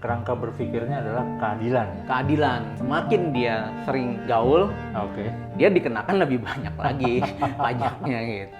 kerangka berpikirnya adalah keadilan ya? Keadilan. Semakin dia sering gaul, Oke. dia dikenakan lebih banyak lagi pajaknya gitu.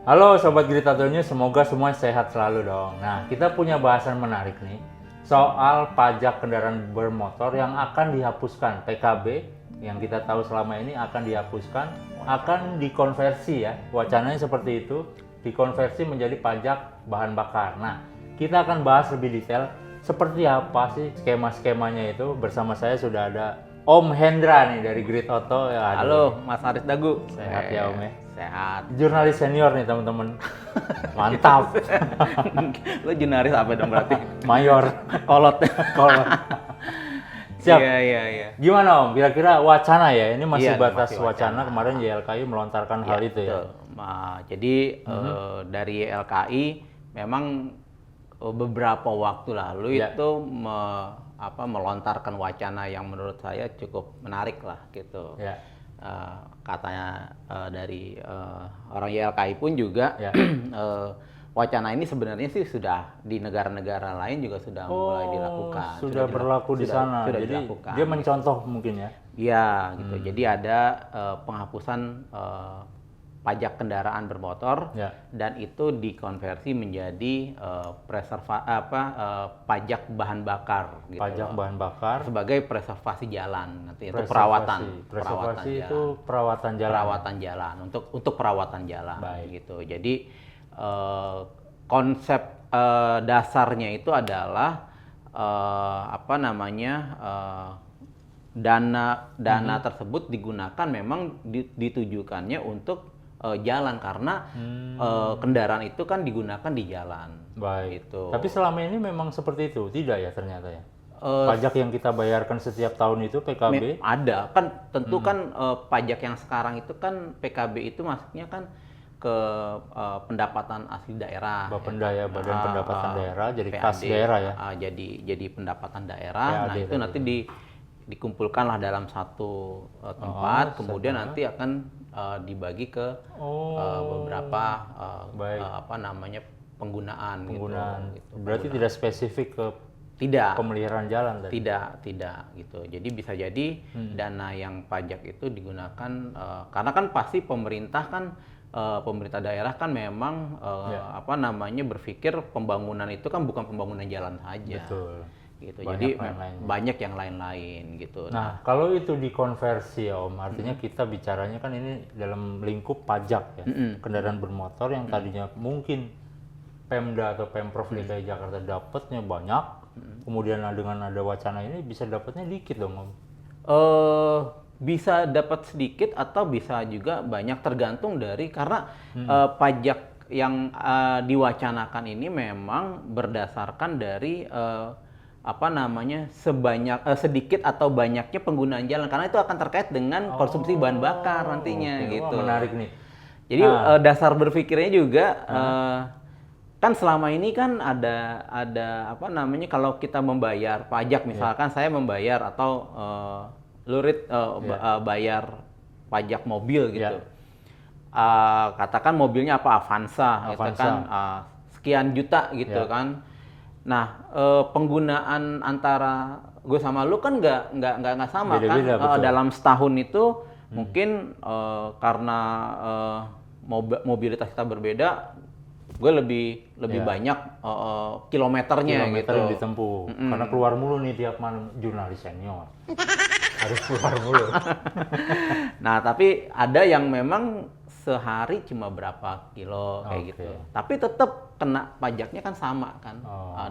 Halo Sobat Gritado News, semoga semua sehat selalu dong. Nah, kita punya bahasan menarik nih soal pajak kendaraan bermotor yang akan dihapuskan. PKB yang kita tahu selama ini akan dihapuskan, akan dikonversi ya. Wacananya seperti itu, dikonversi menjadi pajak bahan bakar. Nah, kita akan bahas lebih detail seperti apa sih skema-skemanya itu. Bersama saya sudah ada Om Hendra nih dari Grit Auto. Ya, Halo, Mas Aris Dagu. Sehat ya Om ya? Sehat. Jurnalis senior nih teman-teman. Mantap. Lo jurnalis apa dong berarti? Mayor. Kolot. Kalau siap. Iya. Gimana Om? Kira-kira wacana ya? Ini masih Iya, batas masih wacana. wacana. Kemarin YLKI melontarkan hal itu ya. Betul. Jadi dari LKI memang beberapa waktu lalu Ya. itu melontarkan wacana yang menurut saya cukup menarik lah gitu. Ya. Katanya dari orang YLKI pun juga Ya. wacana ini sebenarnya sih sudah di negara-negara lain juga sudah mulai dilakukan. Sudah berlaku di sana. Sudah Jadi dilakukan. dia mencontoh mungkin ya. Iya gitu. Jadi ada penghapusan pajak kendaraan bermotor Ya. dan itu dikonversi menjadi pajak bahan bakar gitu. Pajak bahan bakar. Sebagai preservasi jalan nanti itu Preservasi perawatan itu perawatan jalan. perawatan jalan untuk perawatan jalan. Baik. Gitu. Jadi konsep dasarnya itu adalah dana tersebut digunakan memang ditujukannya untuk jalan karena kendaraan itu kan digunakan di jalan. Baik. Gitu. Tapi selama ini memang seperti itu, tidak ya ternyata ya? Pajak yang kita bayarkan setiap tahun itu PKB? Ada kan tentu kan pajak yang sekarang itu kan PKB itu masuknya kan ke pendapatan asli daerah. Bapenda ya, Badan Pendapatan Daerah, jadi PAD, kas daerah ya. jadi pendapatan daerah. PAD Nah itu tadi. nanti dikumpulkanlah dalam satu tempat, kemudian nanti akan dibagi ke beberapa Baik. penggunaan. Gitu. Berarti tidak spesifik ke Tidak. pemeliharaan jalan tadi? Tidak gitu. Jadi bisa jadi dana yang pajak itu digunakan karena kan pasti pemerintah daerah kan memang berpikir pembangunan itu kan bukan pembangunan jalan saja. Betul. Gitu. Banyak Jadi lain-lainnya. banyak yang lain-lain gitu. Nah, kalau itu dikonversi ya Om, artinya kita bicaranya kan ini dalam lingkup pajak ya. Kendaraan bermotor yang tadinya mungkin Pemda atau Pemprov DKI Jakarta dapatnya banyak, kemudian dengan ada wacana ini bisa dapatnya dikit dong Om. Bisa dapat sedikit atau bisa juga banyak tergantung dari karena pajak yang diwacanakan ini memang berdasarkan dari sedikit atau banyaknya penggunaan jalan karena itu akan terkait dengan konsumsi bahan bakar nantinya Oke. gitu. Wah, menarik nih. Jadi dasar berpikirnya juga kan selama ini kan ada kalau kita membayar pajak misalkan saya membayar atau lurid bayar pajak mobil gitu. Katakan mobilnya Avanza. Gitu kan sekian juta gitu kan. Nah, penggunaan antara gue sama lu kan nggak sama. Beda-beda, kan betul. dalam setahun itu mungkin karena mobilitas kita berbeda, gue lebih banyak kilometernya Kilometer gitu. yang ditempuh. Karena keluar mulu nih tiap malam jurnalis senior. Harus keluar mulu. Nah, tapi ada yang memang sehari cuma berapa kilo kayak gitu. Tapi tetap kena pajaknya kan sama kan.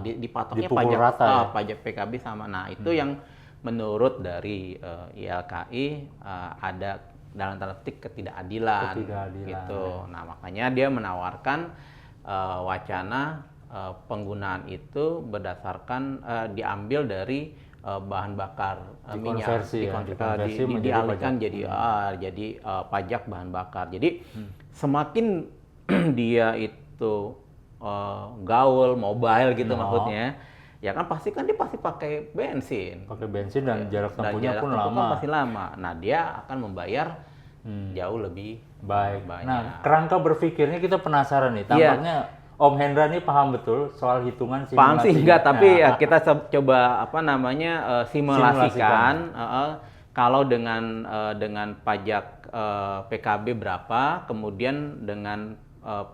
Dipatoknya Dipukul pajak rata ya? pajak PKB sama. Nah, itu yang menurut dari YLKI ada dalam tanda petik ketidakadilan gitu. Nah, makanya dia menawarkan wacana penggunaan itu berdasarkan diambil dari bahan bakar minyak, dialihkan jadi pajak bahan bakar. Jadi semakin dia itu gaul, mobile gitu maksudnya, ya kan dia pasti pakai bensin. Pakai bensin dan jarak tempuhnya pun lama. Pasti lama. Nah, dia akan membayar jauh lebih Baik. banyak. Nah, kerangka berpikirnya kita penasaran nih. Iya. Tampaknya Om Hendra nih paham betul soal hitungan simulasi. Paham sih enggak, tapi Nah, ya kita coba apa namanya simulasikan kalau dengan pajak PKB berapa, kemudian dengan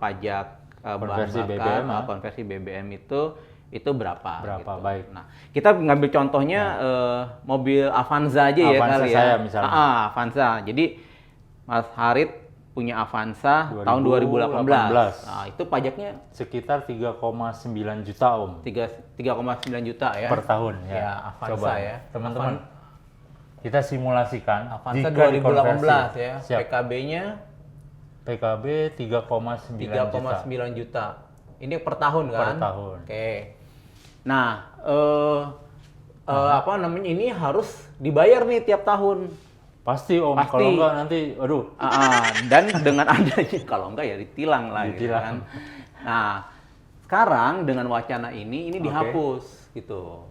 pajak Konversi bahan bakar, BBM, ya. konversi BBM itu berapa? Berapa, gitu. baik. Nah, kita ngambil contohnya mobil Avanza aja ya Avanza kali saya ya. misalnya. Avanza. Jadi Mas Harit punya Avanza 2018. tahun 2018. Nah, itu pajaknya sekitar 3,9 juta Om 3,9 juta ya. per tahun ya. Ya, Avanza Coba ya. teman-teman kita simulasikan Avanza jika 2018 dikonversi. ya. Siap. PKB-nya PKB 3,9 juta 3,9 juta. Ini per tahun kan? per tahun. Oke. Nah, apa namanya, ini harus dibayar nih tiap tahun. Pasti Om, Pasti. kalau enggak nanti aduh. Dan dengan adanya, kalau enggak ya ditilang lah gitu Ditilang. kan. Nah, sekarang dengan wacana ini Oke. dihapus gitu.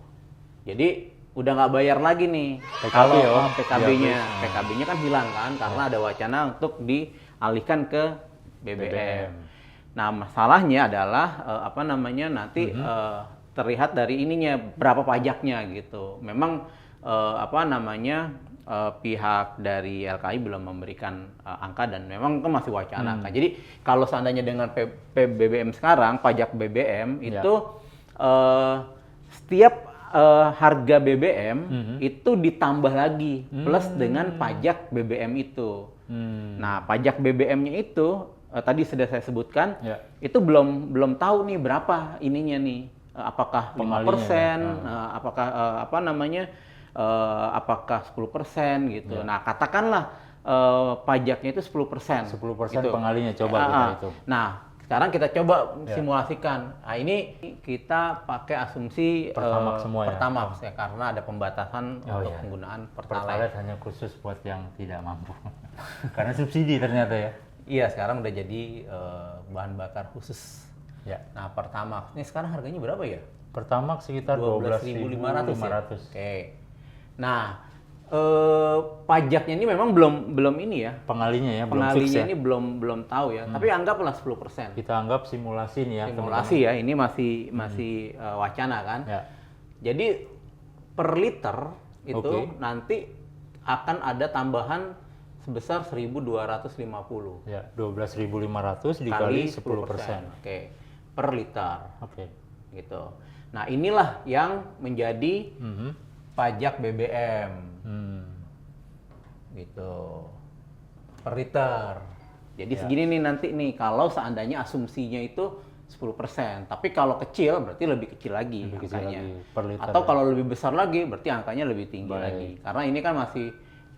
Jadi udah nggak bayar lagi nih. PKB Kalau ya, PKB-nya, dihapus. PKB-nya kan hilang kan karena ada wacana untuk dialihkan ke BBM. Nah, masalahnya adalah apa namanya nanti terlihat dari ininya berapa pajaknya gitu. Memang apa namanya pihak dari LKI belum memberikan angka dan memang itu masih wacana kan. Jadi kalau seandainya dengan BBM sekarang pajak BBM itu setiap harga BBM itu ditambah lagi plus dengan pajak BBM itu. Nah, pajak BBM-nya itu tadi sudah saya sebutkan, Ya. itu belum tahu nih berapa ininya nih. Apakah 5%, apakah apa namanya? Apakah 10% gitu. Nah, katakanlah pajaknya itu 10%. 10% gitu. pengalinya coba kita hitung. Nah, sekarang kita coba simulasikan. Nah, ini kita pakai asumsi Pertamax semua ya? Pertamax ya, karena ada pembatasan untuk iya. penggunaan Pertalite Pertalite. hanya khusus buat yang tidak mampu. Karena subsidi ternyata ya. Iya, sekarang udah jadi bahan bakar khusus. Ya. Nah, Pertamax ini sekarang harganya berapa ya? Pertamax sekitar 12.500 ya? 12.500. Oke. Nah, pajaknya ini memang belum ini ya. Pengalinya ya, belum fix Pengalinya ya. ini belum tahu ya. Tapi anggaplah 10%. Kita anggap simulasi nih ya. Simulasi ya, ini masih wacana kan. Ya. Jadi per liter itu Oke. nanti akan ada tambahan sebesar 1.250 Ya, 12.500 dikali 10%. Oke, per liter Oke. gitu. Nah, inilah yang menjadi pajak BBM gitu. Per liter. Jadi segini nih nanti nih kalau seandainya asumsinya itu 10%. Tapi kalau kecil berarti lebih kecil lagi Lebih kecil angkanya. lagi per liter Atau ya. kalau lebih besar lagi berarti angkanya lebih tinggi Baik. lagi. Karena ini kan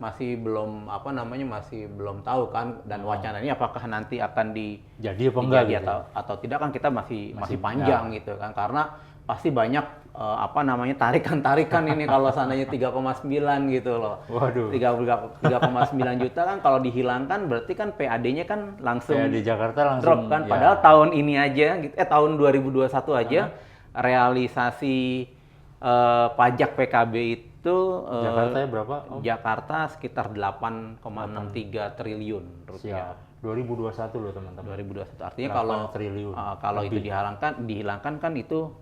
masih belum apa namanya masih belum tahu kan, dan wacana ini apakah nanti akan Jadi apa enggak dijadi gitu? atau tidak kan kita masih panjang gitu kan, karena pasti banyak apa namanya tarikan ini kalau seandainya 3,9 gitu loh. Waduh. 3,9 juta kan kalau dihilangkan berarti kan PAD-nya kan langsung Kayak di Jakarta langsung drop kan, ya. padahal tahun ini aja gitu, tahun 2021 aja realisasi pajak PKB itu Jakarta ya berapa? Om? Jakarta sekitar 8,63 triliun rupiah. Siap. 2021 loh teman-teman. 2021 artinya 8 kalau triliun. kalau itu dihilangkan kan itu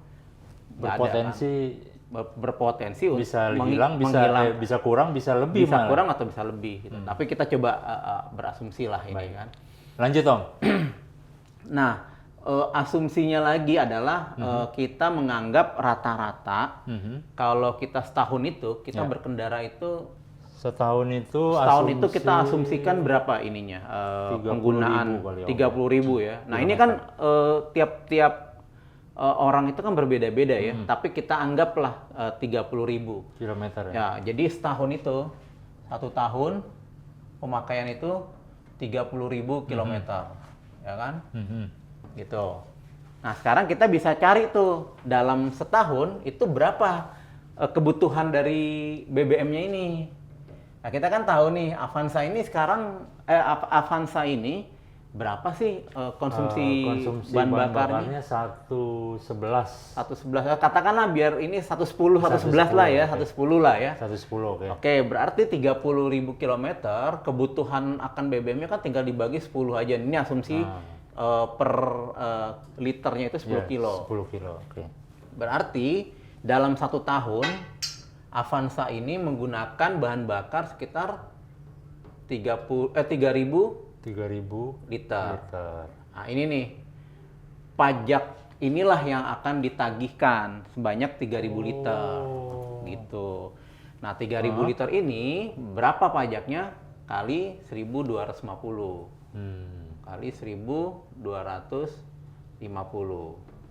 nggak ada, Berpotensi kan? Berpotensi untuk bisa hilang, bisa kurang, bisa lebih bisa malah. kurang atau bisa lebih gitu. Tapi kita coba berasumsi lah ini Baik. kan. Lanjut Om. Nah, asumsinya lagi adalah kita menganggap rata-rata kalau kita setahun itu kita berkendara itu Setahun itu kita asumsikan berapa ininya 30.000 penggunaan kali ya, 30.000 ya. Nah, ini kan tiap orang itu kan berbeda-beda ya, tapi kita anggaplah 30.000 kilometer ya. ya. Jadi setahun itu 1 tahun pemakaian itu 30.000 kilometer, ya kan? Gitu. Nah, sekarang kita bisa cari tuh dalam setahun itu berapa kebutuhan dari BBM-nya ini. Nah, kita kan tahu nih Avanza ini sekarang Avanza ini berapa sih konsumsi bahan bakarnya? bakarnya 111. 111, katakanlah biar ini 110, 111 lah ya, 110 lah ya. 110, oke. Oke, berarti 30.000 kilometer, kebutuhan akan BBM-nya kan tinggal dibagi 10 aja. Ini asumsi per liternya itu 10 kilo. 10 kilo, oke. Berarti dalam 1 tahun, Avanza ini menggunakan bahan bakar sekitar 3.000 liter. Nah, ini nih, pajak inilah yang akan ditagihkan sebanyak 3.000 liter. Gitu. Nah, 3.000 liter ini berapa pajaknya? Kali 1.250. Kali 1.250.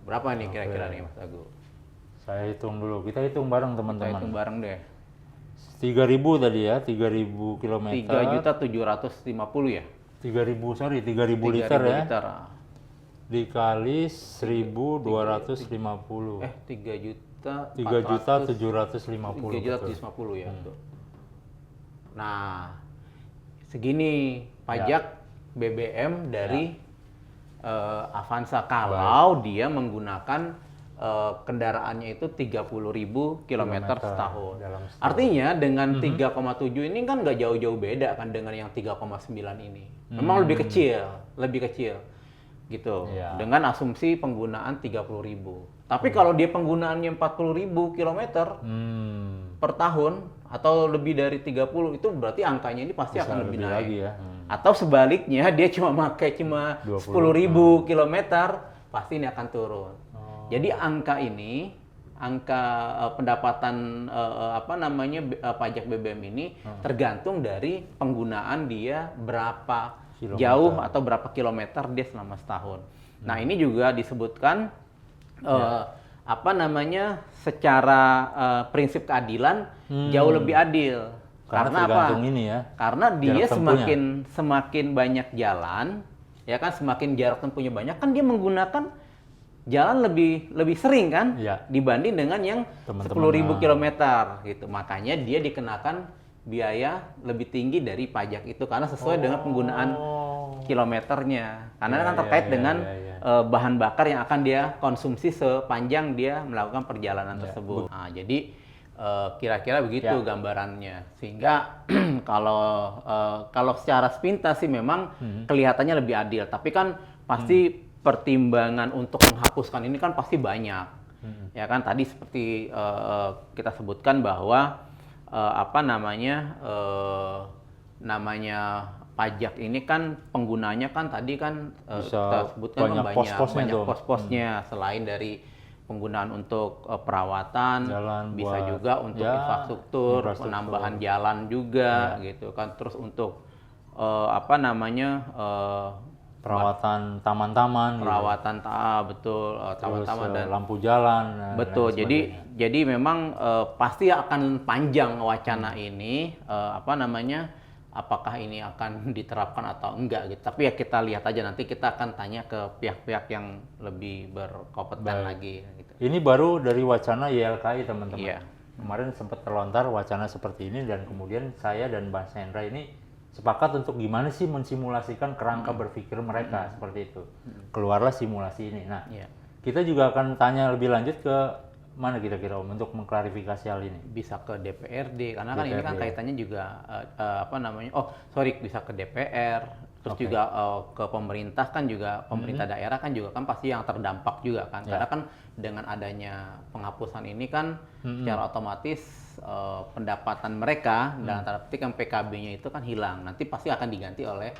Berapa nih kira-kira nih Mas Agu? Saya hitung dulu. Kita hitung bareng Kita teman-teman. hitung bareng deh. 3.000 tadi ya, 3.000 kilometer. 3.750 ya? 3.000 liter ya. Liter. Dikali 1.250. 3.750. 3.750 ya. Betul. Nah, segini pajak BBM dari Avanza kalau dia menggunakan kendaraannya itu 30.000 kilometer setahun. Artinya dengan 3,7 ini kan nggak jauh-jauh beda kan dengan yang 3,9 ini. Memang lebih kecil gitu. Dengan asumsi penggunaan 30.000. Tapi kalau dia penggunaannya 40.000 kilometer per tahun atau lebih dari 30, itu berarti angkanya ini pasti akan lebih naik. Lagi ya. Atau sebaliknya dia cuma 10.000 kilometer, pasti ini akan turun. Jadi angka pendapatan pajak BBM ini tergantung dari penggunaan dia berapa jauh atau berapa kilometer dia selama setahun. Nah, ini juga disebutkan secara prinsip keadilan jauh lebih adil. Karena apa? Ini ya. Karena dia semakin banyak jalan, ya kan, semakin jarak tempuhnya banyak kan dia menggunakan jalan lebih sering kan dibanding dengan yang 10.000 kilometer gitu. Makanya dia dikenakan biaya lebih tinggi dari pajak itu karena sesuai dengan penggunaan kilometernya. Karena kan terkait dengan bahan bakar yang akan dia konsumsi sepanjang dia melakukan perjalanan tersebut. Nah, jadi kira-kira begitu gambarannya. Sehingga kalau secara sepintas sih memang kelihatannya lebih adil. Tapi kan pasti pertimbangan untuk menghapuskan ini kan pasti banyak. Ya kan, tadi seperti kita sebutkan bahwa pajak ini kan penggunanya kan tadi kan kita sebutkan banyak pos-posnya selain dari penggunaan untuk perawatan, bisa juga untuk infrastruktur, penambahan jalan juga gitu kan, terus untuk perawatan taman-taman, betul, taman-taman dan lampu jalan. Betul. Jadi memang pasti akan panjang wacana ini, apakah ini akan diterapkan atau enggak gitu. Tapi ya kita lihat aja, nanti kita akan tanya ke pihak-pihak yang lebih berkompeten lagi gitu. Ini baru dari wacana YLKI, teman-teman. Iya. Kemarin sempat terlontar wacana seperti ini dan kemudian saya dan Mbak Sandra ini sepakat untuk gimana sih mensimulasikan kerangka berpikir mereka seperti itu. Keluarlah simulasi ini. Nah, kita juga akan tanya lebih lanjut ke mana kira-kira Om untuk mengklarifikasi hal ini. Bisa ke DPRD karena kan ini kan kaitannya juga bisa ke DPR, terus juga ke pemerintah kan juga, pemerintah daerah kan juga kan pasti yang terdampak juga kan. Karena kan dengan adanya penghapusan ini kan secara otomatis pendapatan mereka dalam tanda petik yang PKB-nya itu kan hilang. Nanti pasti akan diganti oleh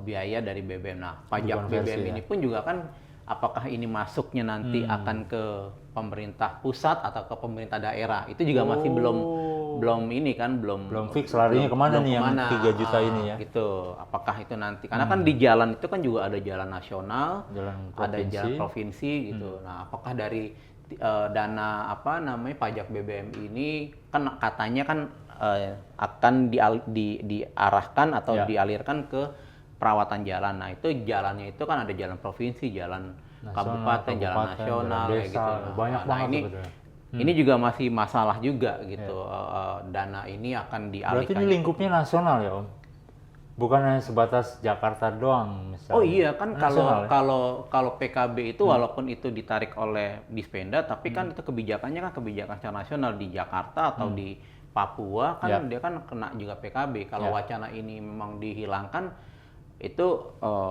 biaya dari BBM. Nah, pajak BBM ini pun juga kan apakah ini masuknya nanti akan ke pemerintah pusat atau ke pemerintah daerah, itu juga masih belum fix larinya kemana nih yang 3 juta ini ya gitu. Apakah itu nanti karena kan di jalan itu kan juga ada jalan nasional, ada jalan provinsi gitu. Nah, apakah dari dana pajak BBM ini kan katanya kan akan diarahkan atau dialirkan ke perawatan jalan. Nah, itu jalannya itu kan ada jalan provinsi, jalan kabupaten, jalan nasional kayak gitu. Banyak banget ini juga masih masalah juga gitu. Dana ini akan dialihkan. Berarti ini lingkupnya nasional ya Om? Bukan hanya sebatas Jakarta doang misalnya. Oh iya kan Nasional, ya? kalau PKB itu walaupun itu ditarik oleh Dispenda, tapi kan itu kebijakannya kan kebijakan secara nasional di Jakarta atau di Papua kan Yap. dia kan kena juga PKB. Kalau Yap. wacana ini memang dihilangkan itu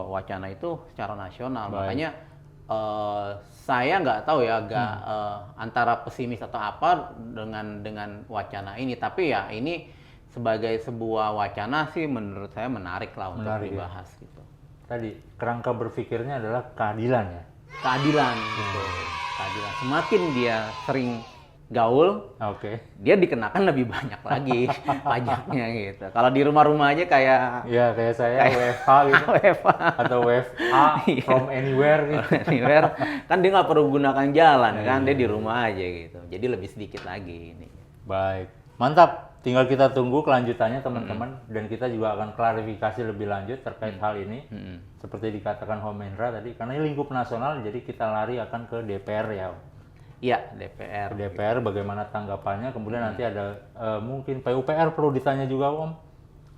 wacana itu secara nasional. Baik. Makanya saya nggak tahu ya agak antara pesimis atau apa dengan wacana ini. Tapi ya ini sebagai sebuah wacana sih menurut saya menarik lah untuk Menarik, ya. dibahas gitu. Tadi kerangka berpikirnya adalah keadilan ya. Keadilan gitu. Keadilan. Semakin dia sering gaul, Oke. dia dikenakan lebih banyak lagi pajaknya gitu. Kalau di rumah-rumah aja kayak Ya kayak saya WFH gitu WFH atau WFA from anywhere gitu. anywhere, kan dia nggak perlu gunakan jalan kan, dia di rumah aja gitu. Jadi lebih sedikit lagi ini. Baik, mantap. Tinggal kita tunggu kelanjutannya teman-teman dan kita juga akan klarifikasi lebih lanjut terkait hal ini. Seperti dikatakan Om Hendra tadi, karena ini lingkup nasional jadi kita lari akan ke DPR ya. Iya, DPR. DPR bagaimana tanggapannya, kemudian nanti ada mungkin PUPR perlu ditanya juga Om.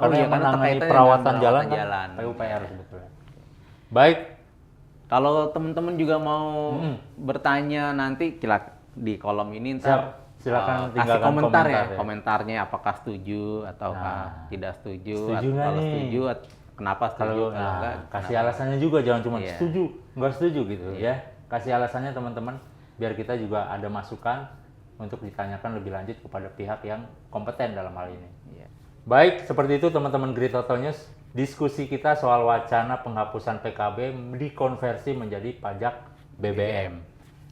Karena iya, yang karena menangani terkaitannya perawatan dengan jalan perawatan kan jalan. PUPR sebetulnya. Baik, Kalau teman-teman juga mau bertanya nanti di kolom ini ntar silakan kasih tinggalkan komentar ya, ya. komentarnya apakah setuju atau tidak setuju, Setuju nggak kalau nih? setuju kenapa setuju, kalau kalau enggak kasih alasannya juga, jangan cuma Iya. setuju, nggak setuju gitu ya. Kasih alasannya teman-teman, biar kita juga ada masukan untuk ditanyakan lebih lanjut kepada pihak yang kompeten dalam hal ini. Iya. Baik, seperti itu teman-teman Gritoto News. Diskusi kita soal wacana penghapusan PKB dikonversi menjadi pajak BBM.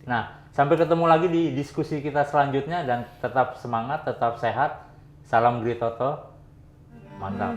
Nah, sampai ketemu lagi di diskusi kita selanjutnya dan tetap semangat, tetap sehat. Salam Gritoto. Mantap.